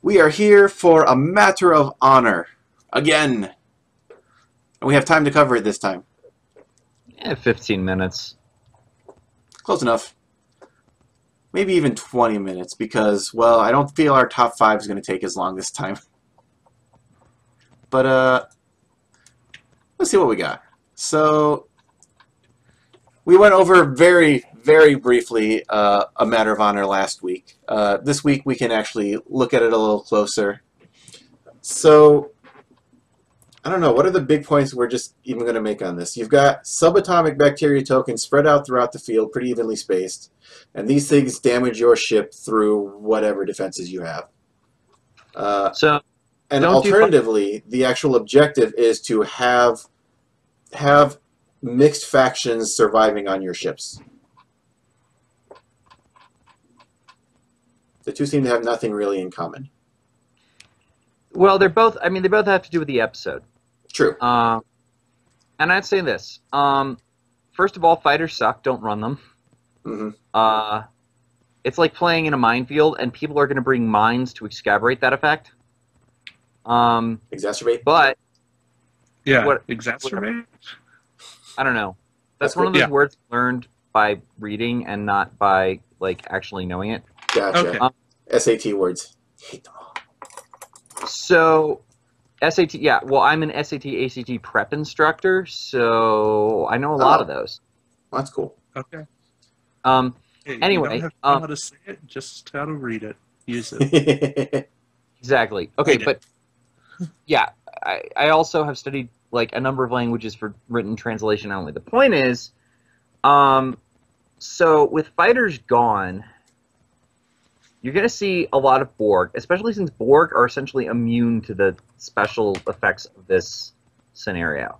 We are here for a matter of honor. Again. And we have time to cover it this time. Yeah, 15 minutes. Close enough. Maybe even 20 minutes because, well, I don't feel our top 5 is going to take as long this time. But, let's see what we got. So, we went over very, very briefly a matter of honor last week. This week we can actually look at it a little closer. So, I don't know, what are the big points we're just even going to make on this? You've got subatomic bacteria tokens spread out throughout the field, pretty evenly spaced, and these things damage your ship through whatever defenses you have. And alternatively, the actual objective is to have mixed factions surviving on your ships. The two seem to have nothing really in common. Well, they both have to do with the episode. True. And I'd say this. First of all, fighters suck. Don't run them. Mm-hmm. It's like playing in a minefield, and people are going to bring mines to exacerbate that effect. Exacerbate? But... Yeah, exacerbate? I don't know. That's one of those words learned by reading and not by, like, actually knowing it. Gotcha. Okay. SAT words. Hate them all. So, SAT, yeah. Well, I'm an SAT, ACT prep instructor, so I know a lot of those. Well, that's cool. Okay. Anyway. You don't have to know how to say it, just how to read it. Use it. Exactly. Okay, but, yeah, I also have studied, like, a number of languages for written translation only. The point is, so with fighters gone, you're going to see a lot of Borg, especially since Borg are essentially immune to the special effects of this scenario.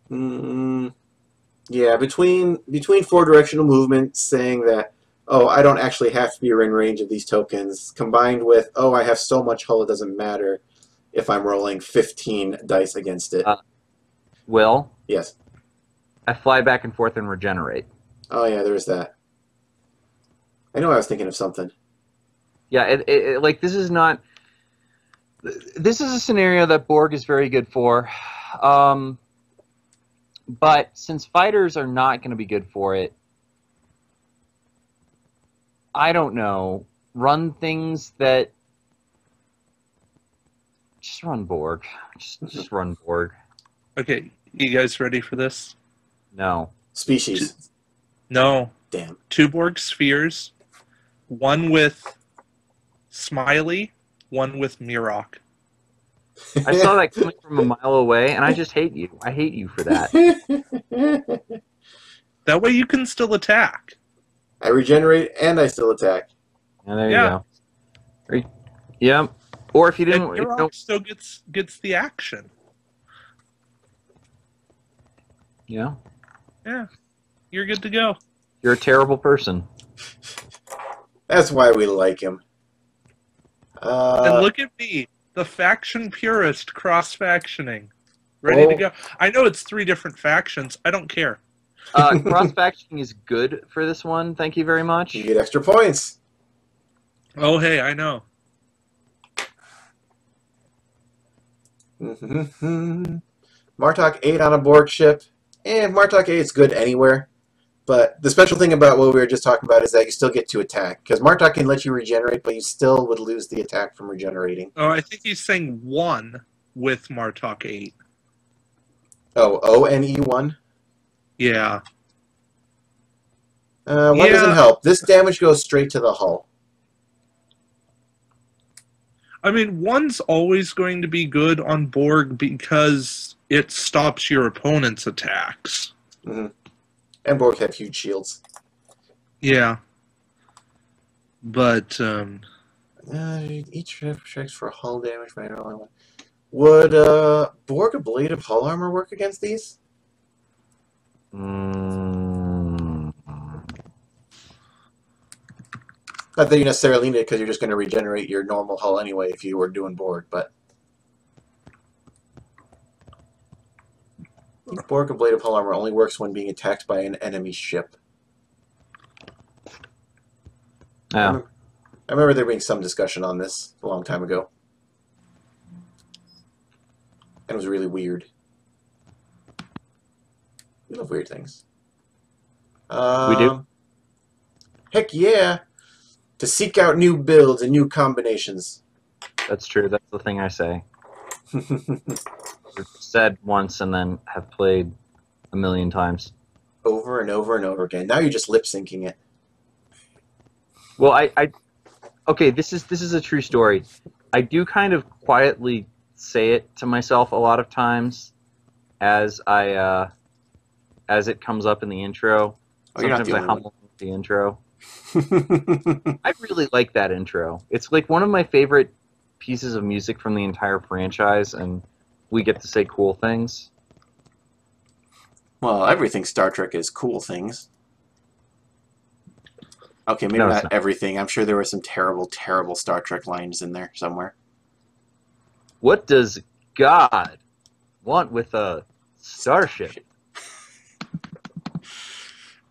Yeah, between 4-directional movement saying that, oh, I don't actually have to be in range of these tokens, combined with, oh, I have so much hull it doesn't matter if I'm rolling 15 dice against it. Will? Yes. I fly back and forth and regenerate. Oh, yeah, there's that. I know I was thinking of something. Yeah, like, this is not... This is a scenario that Borg is very good for. But since fighters are not going to be good for it, I don't know. Run things that... Just run Borg. Just run Borg. Okay, you guys ready for this? No. Species. No. Damn. 2 Borg spheres. One with Smiley, one with Mirok. I saw that coming from a mile away, and I just hate you. I hate you for that. That way you can still attack. I regenerate and I still attack. Yeah, there you go. Yep. Or if you didn't... And Mirok still gets the action. Yeah. Yeah. You're good to go. You're a terrible person. That's why we like him. And look at me, the faction purist cross-factioning. Ready to go. I know it's 3 different factions. I don't care. Cross-factioning is good for this one. Thank you very much. You get extra points. Oh, hey, I know. Martok 8 on a Borg ship. Martok 8 is good anywhere. But the special thing about what we were just talking about is that you still get to attack. Because Martok can let you regenerate, but you still would lose the attack from regenerating. Oh, I think he's saying 1 with Martok 8. Oh, O-N-E-1? Yeah. 1 doesn't help. This damage goes straight to the hull. I mean, 1's always going to be good on Borg because it stops your opponent's attacks. Mm-hmm. And Borg have huge shields. Yeah. But, each ship strikes for hull damage by only 1. Would Borg ablative hull armor work against these? Not that you necessarily need it because you're just going to regenerate your normal hull anyway if you were doing Borg, but... I think Borg ablative hull armor only works when being attacked by an enemy ship. Yeah. I remember there being some discussion on this a long time ago. And it was really weird. We love weird things. We do. Heck yeah! To seek out new builds and new combinations. That's true. That's the thing I say. I've said once and then have played a million times. Over and over and over again. Now you're just lip syncing it. Well, okay, this is a true story. I do kind of quietly say it to myself a lot of times as as it comes up in the intro. Oh, you're not Sometimes the I only humble the intro. I really like that intro. It's like one of my favorite pieces of music from the entire franchise, and we get to say cool things. Well, everything Star Trek is cool things. Okay, maybe No, not, not everything. I'm sure there were some terrible, terrible Star Trek lines in there somewhere. What does God want with a starship?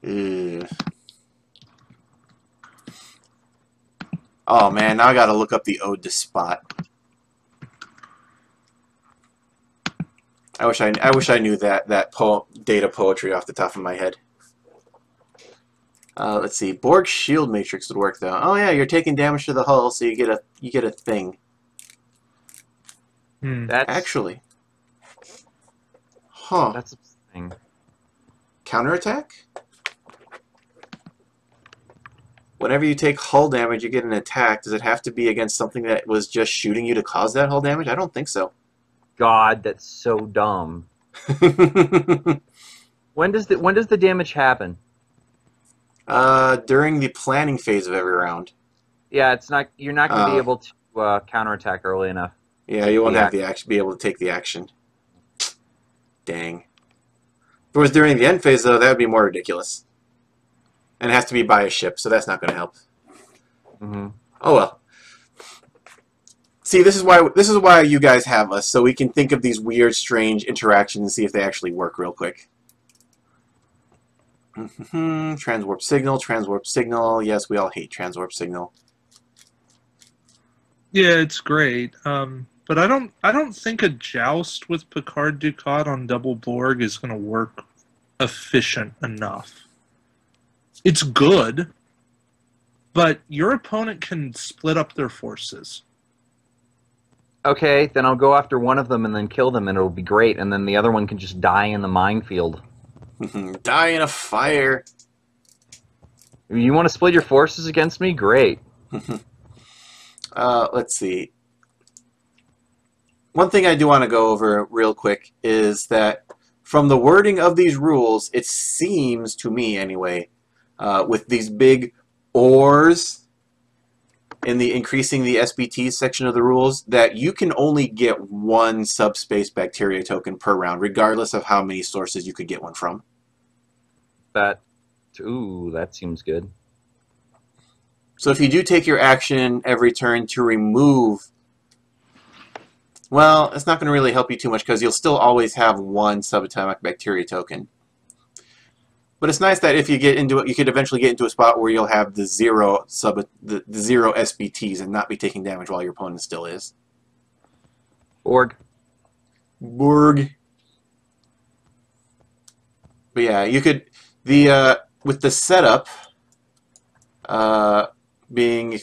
Ugh. Oh man, now I gotta look up the Ode to Spot. I wish I knew that data poetry off the top of my head. Let's see. Borg's shield matrix would work though. Oh yeah, you're taking damage to the hull, so you get a thing. That's Actually, huh? That's a thing. Counterattack? Whenever you take hull damage, you get an attack. Does it have to be against something that was just shooting you to cause that hull damage? I don't think so. God, that's so dumb. When does the damage happen? During the planning phase of every round. Yeah, it's not. You're not going to be able to counterattack early enough. Yeah, you won't have the action. Be able to take the action. Dang. If it was during the end phase, though, that would be more ridiculous. And it has to be by a ship, so that's not going to help. Mm-hmm. Oh well. See, this is why you guys have us, so we can think of these weird, strange interactions and see if they actually work real quick. Transwarp signal, transwarp signal. Yes, we all hate transwarp signal. Yeah, it's great. But I don't think a joust with Picard Ducat on double Borg is going to work efficient enough. It's good, but your opponent can split up their forces. Okay, then I'll go after one of them and then kill them, and it'll be great. And then the other one can just die in the minefield. Die in a fire. You want to split your forces against me? Great. Let's see. One thing I do want to go over real quick is that from the wording of these rules, it seems to me anyway, with these big ors in the increasing the SBT section of the rules, that you can only get one subspace bacteria token per round, regardless of how many sources you could get one from. Ooh, that seems good. So if you do take your action every turn to remove, well, it's not going to really help you too much because you'll still always have one subatomic bacteria token. But it's nice that if you get into it, you could eventually get into a spot where you'll have the zero SBTs and not be taking damage while your opponent still is. Borg. But yeah, you could with the setup being,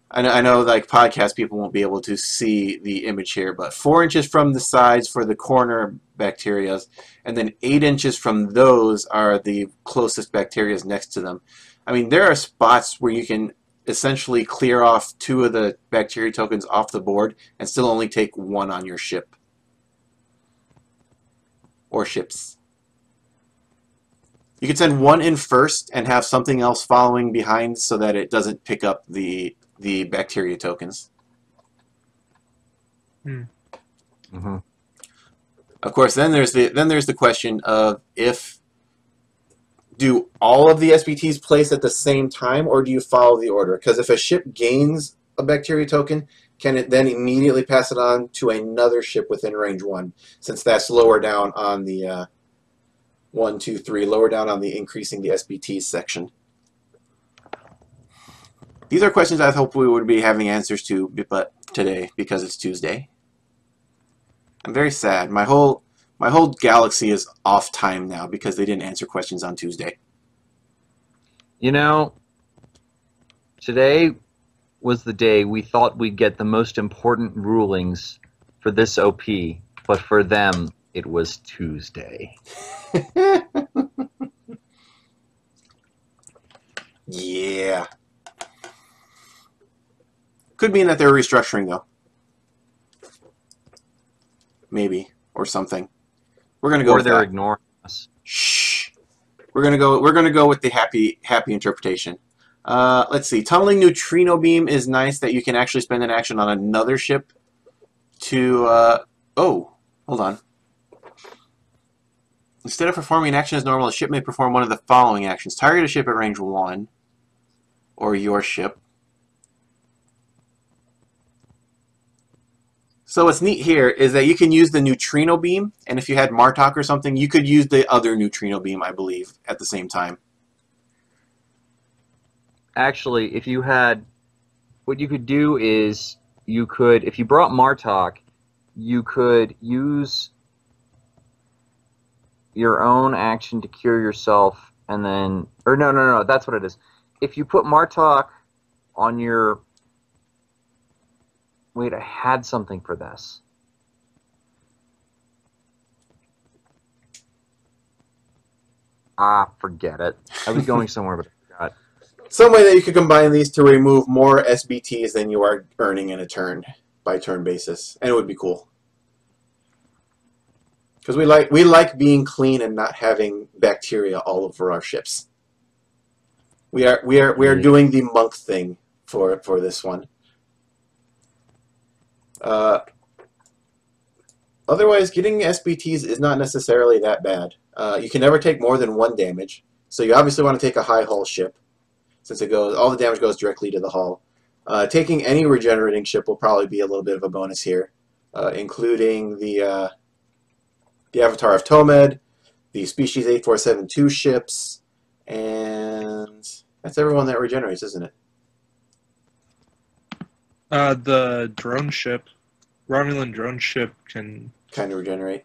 I know like podcast people won't be able to see the image here, but 4 inches from the sides for the corner bacterias, and then 8 inches from those are the closest bacterias next to them. I mean, there are spots where you can essentially clear off 2 of the bacteria tokens off the board and still only take 1 on your ship. Or ships. You could send 1 in first and have something else following behind so that it doesn't pick up the bacteria tokens. Mm-hmm. Of course, then there's the question of do all of the SBTs place at the same time, or do you follow the order? Because if a ship gains a bacteria token, can it then immediately pass it on to another ship within range 1? Since that's lower down on the 1, 2, 3, lower down on the increasing the SBTs section. These are questions I hope we would be having answers to, but today, because it's Tuesday. I'm very sad. My whole galaxy is off time now because they didn't answer questions on Tuesday. You know, today was the day we thought we'd get the most important rulings for this OP, but for them, it was Tuesday. Yeah. Could mean that they're restructuring, though. Maybe. Or something. We're gonna go Or with they're that. ignoring us. Shh. We're gonna go with the happy interpretation. Let's see. Tunneling neutrino beam is nice that you can actually spend an action on another ship to oh, hold on. Instead of performing an action as normal, a ship may perform one of the following actions. Target a ship at range 1 or your ship. So what's neat here is that you can use the neutrino beam, and if you had Martok or something, you could use the other neutrino beam, I believe, at the same time. Actually, if you had, what you could do is you could, if you brought Martok, you could use your own action to cure yourself, and then, or no, that's what it is. If you put Martok on your, wait, I had something for this. Ah, forget it. I was going somewhere, but I forgot. Some way that you could combine these to remove more SBTs than you are earning in a turn by turn basis, and it would be cool. Because we like being clean and not having bacteria all over our ships. We are doing the monk thing for this one. Otherwise, getting SBTs is not necessarily that bad. You can never take more than 1 damage, so you obviously want to take a high hull ship, since all the damage goes directly to the hull. Taking any regenerating ship will probably be a little bit of a bonus here, including the Avatar of Tomed, the Species 8472 ships, and that's everyone that regenerates, isn't it? The drone ship, Romulan drone ship can kind of regenerate.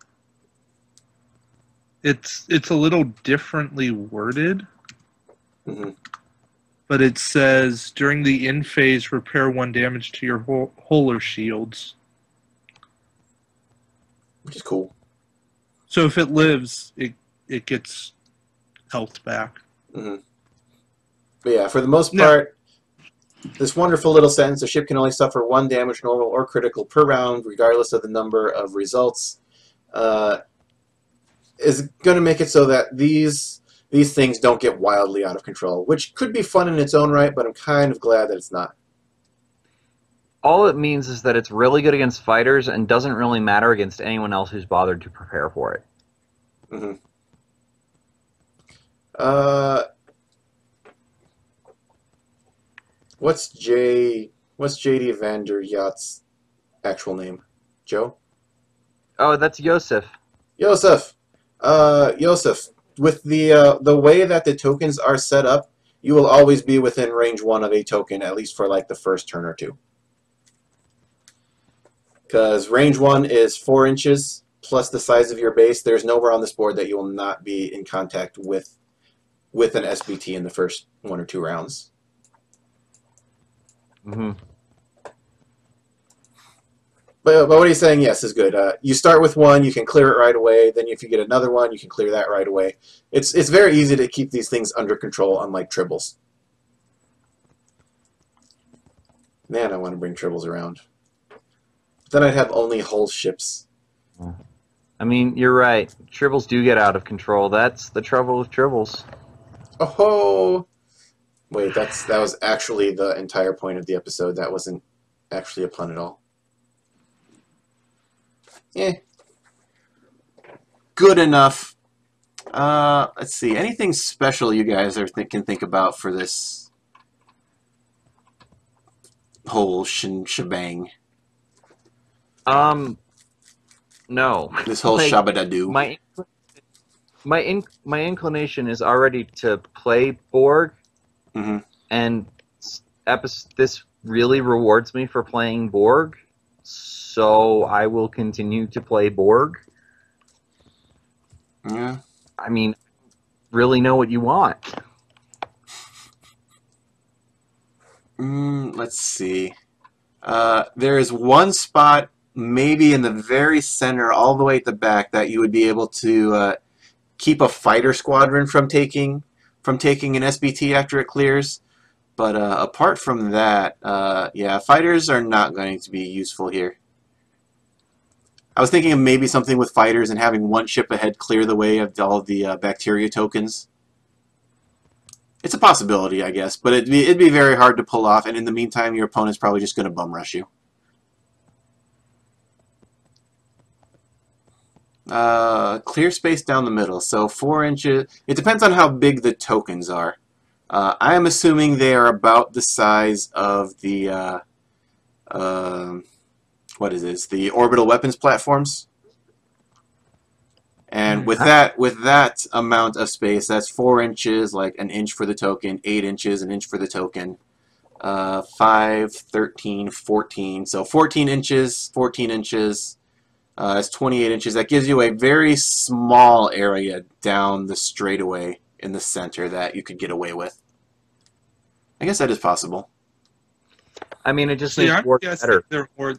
It's a little differently worded, but it says during the in phase, repair 1 damage to your hull or shields, which is cool. So if it lives, it gets health back. But yeah, for the most part, this wonderful little sentence: a ship can only suffer 1 damage, normal or critical, per round, regardless of the number of results, is going to make it so that these things don't get wildly out of control, which could be fun in its own right, but I'm kind of glad that it's not. All it means is that it's really good against fighters and doesn't really matter against anyone else who's bothered to prepare for it. What's JD Vander Yacht's actual name? Joe? Oh, that's Yosef. Yosef. Yosef. With the way that the tokens are set up, you will always be within range 1 of a token, at least for like the first turn or two. Because range 1 is 4 inches plus the size of your base. There's nowhere on this board that you will not be in contact with an SBT in the first 1 or 2 rounds. But what he's saying, yes, is good. You start with 1, you can clear it right away. Then if you get another one, you can clear that right away. It's very easy to keep these things under control, unlike tribbles. Man, I want to bring tribbles around. Then I'd have only hull ships. I mean, you're right. Tribbles do get out of control. That's the trouble with tribbles. Oh, wait, that was actually the entire point of the episode. That wasn't actually a pun at all. Good enough. Let's see. Anything special you guys can think about for this whole shebang? No. This whole shabadadoo. My inclination is already to play Borg and this really rewards me for playing Borg, so I will continue to play Borg. Yeah. I mean, really know what you want. Let's see. There is one spot, maybe in the very center, all the way at the back, that you would be able to keep a fighter squadron from taking an SBT after it clears. But apart from that, yeah, fighters are not going to be useful here. I was thinking of maybe something with fighters and having one ship ahead clear the way of all of the bacteria tokens. It's a possibility, I guess, but it'd be very hard to pull off, and in the meantime, your opponent's probably just going to bum rush you. Clear space down the middle, so 4 inches. It depends on how big the tokens are. I am assuming they are about the size of the what is this? The orbital weapons platforms. And with that amount of space, that's 4 inches, like an inch for the token, 8 inches, an inch for the token, 5, 13, 14. So 14 inches, 14 inches, that's 28 inches. That gives you a very small area down the straightaway in the center that you could get away with. I guess that is possible. I mean, it just makes Borg better. They're more...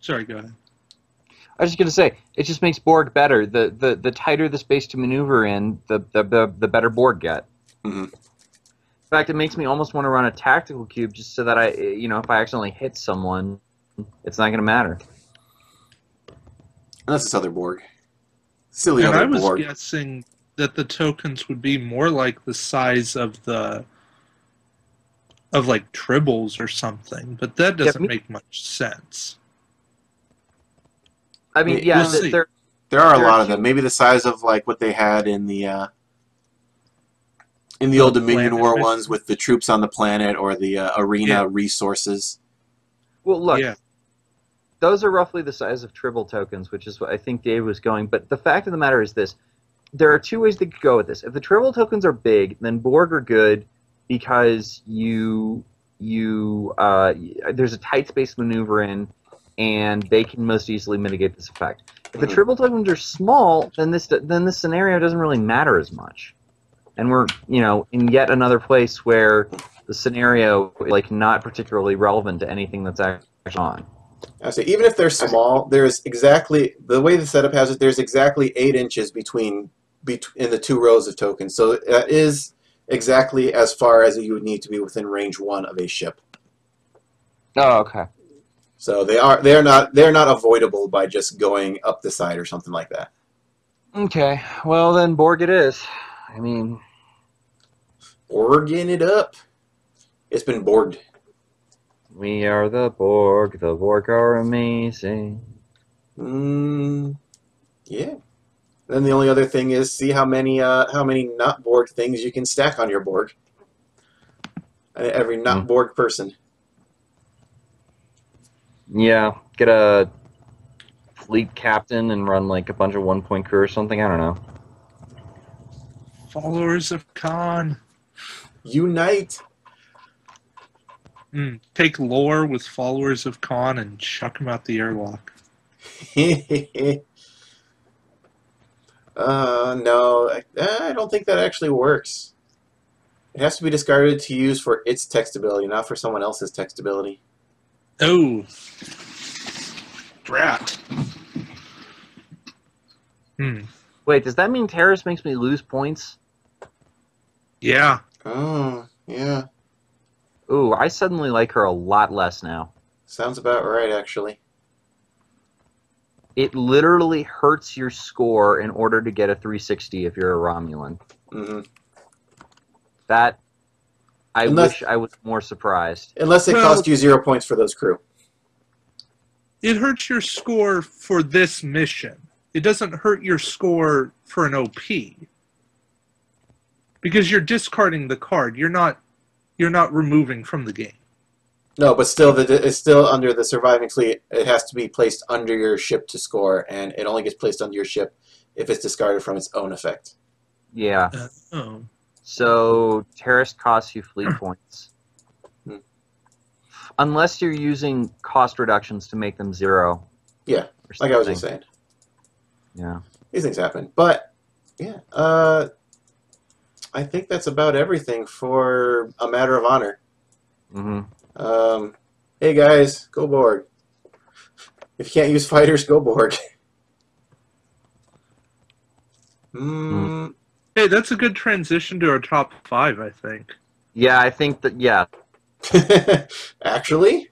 Sorry, go ahead. I was just going to say, it just makes Borg better. The tighter the space to maneuver in, the better Borg get. Mm-hmm. In fact, it makes me almost want to run a tactical cube just so that if I accidentally hit someone, it's not going to matter. That's this other Borg. Silly other Borg. And I was guessing that the tokens would be more like the size of like tribbles or something, but that doesn't make much sense. I mean, yeah, there are a lot of them. Maybe the size of like what they had in the old Dominion War ones with the troops on the planet or the arena resources. Well, look, those are roughly the size of tribble tokens, which is what I think Dave was going. But the fact of the matter is this: there are two ways they could go with this. If the tribble tokens are big, then Borg are good because there's a tight space maneuver in. And they can most easily mitigate this effect. If the tribble tokens are small, then this scenario doesn't really matter as much. And we're in yet another place where the scenario is like not particularly relevant to anything that's actually on. I say even if they're small, there's exactly the way the setup has it. There's exactly 8 inches between in the 2 rows of tokens. So that is exactly as far as you would need to be within range 1 of a ship. Oh, okay. So they're not avoidable by just going up the side or something like that. Okay, well then Borg it is. I mean, Borging it up. It's been Borged. We are the Borg. The Borg are amazing. Yeah. Then the only other thing is see how many not Borg things you can stack on your Borg. Every not Borg person. Yeah, get a fleet captain and run like a bunch of 1-point crew or something. I don't know. Followers of Khan. Unite. Take lore with followers of Khan and chuck them out the airlock. No, I don't think that actually works. It has to be discarded to use for its text ability, not for someone else's text ability. Oh. Drat. Wait, does that mean Terrace makes me lose points? Yeah. Oh, yeah. Ooh, I suddenly like her a lot less now. Sounds about right, actually. It literally hurts your score in order to get a 360 if you're a Romulan. Mm-hmm. That, I wish I was more surprised. Unless it cost you 0 points for those crew. It hurts your score for this mission. It doesn't hurt your score for an OP. Because you're discarding the card. You're not removing from the game. No, but still, it's still under the surviving fleet. It has to be placed under your ship to score, and it only gets placed under your ship if it's discarded from its own effect. Yeah. So Terrace costs you fleet points. unless you're using cost reductions to make them 0. Yeah, or like I was something. just saying. Yeah. These things happen. But, yeah, I think that's about everything for A Matter of Honor. Mm-hmm. Hey, guys, go Borg. If you can't use fighters, go Borg. Hey, that's a good transition to our top 5, I think. Yeah, I think that. Yeah. Actually?